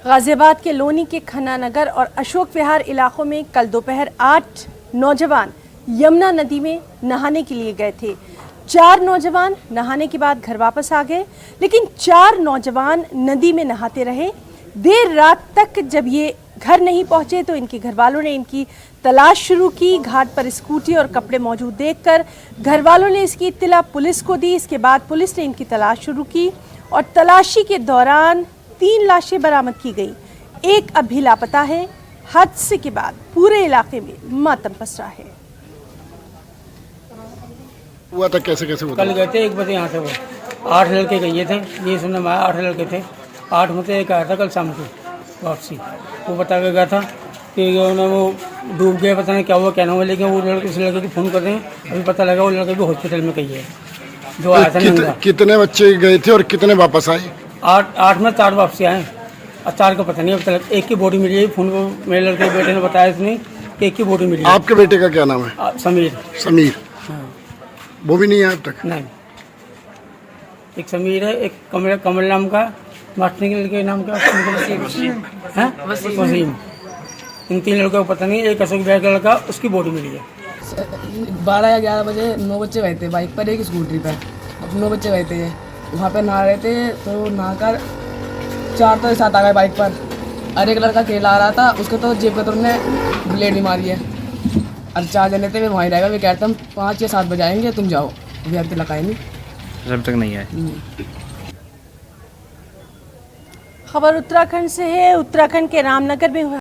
गाजियाबाद के लोनी के खन्ना नगर और अशोक विहार इलाकों में कल दोपहर 8 नौजवान यमुना नदी में नहाने के लिए गए थे। 4 नौजवान नहाने के बाद घर वापस आ गए, लेकिन 4 नौजवान नदी में नहाते रहे। देर रात तक जब ये घर नहीं पहुंचे तो इनके घर वालों ने इनकी तलाश शुरू की। घाट पर स्कूटी और कपड़े मौजूद देखकर घर वालों ने इसकी इत्तला पुलिस को दी। इसके बाद पुलिस ने इनकी तलाश शुरू की और तलाशी के दौरान 3 लाशें बरामद की गई। एक अब भी लापता है। हादसे के बाद पूरे इलाके में मातम पसरा है। हुआ था कैसे हुआ? कल गए थे 1 बजे यहाँ से, वो 8 लड़के गए थे, ये सुनने में आया 8 लड़के थे। 8 में से एक आया था कल शाम को वापसी। वो बता के गया था कि वो डूब गया, पता नहीं क्या हुआ क्या ना हुआ, लेकिन वो लड़के उस लड़के को फ़ोन कर रहे हैं। अभी पता लगा वो लड़के भी हॉस्पिटल में कहीं है जो आया था। कितने बच्चे गए थे और कितने वापस आए? 8 में 4 वापसी आए और 4 का पता नहीं। अब तक एक की बॉडी मिली है। फ़ोन को मेरे लड़के के बेटे ने बताया इसने कि एक की बॉडी मिली है। आपके बेटे का क्या नाम है? समीर। हाँ। वो भी नहीं है अब तक? नहीं, एक समीर है, एक कमल नाम का, मास्टर के नाम का वसीम। इन 3 लड़कों को पता नहीं। एक अशोक विहार का लड़का, उसकी बॉडी मिली है। 12 या 11 बजे 9 बच्चे गए थे बाइक पर, एक स्कूटरी पर। 9 बच्चे गए थे, वहाँ पे नहा रहे थे तो नहाकर 4 तो साथ आ गए बाइक पर। और एक लड़का अकेला आ रहा था, उसको तो जेब के तुमने ब्लेड ही मारी है। और 4 जने थे, वे वहीं रहेगा। वे कहते हम 5 या 7 बजे आएंगे, तुम जाओ। अभी अब तक लगाए नहीं, जब तक नहीं आए। खबर उत्तराखंड से है। उत्तराखंड के रामनगर में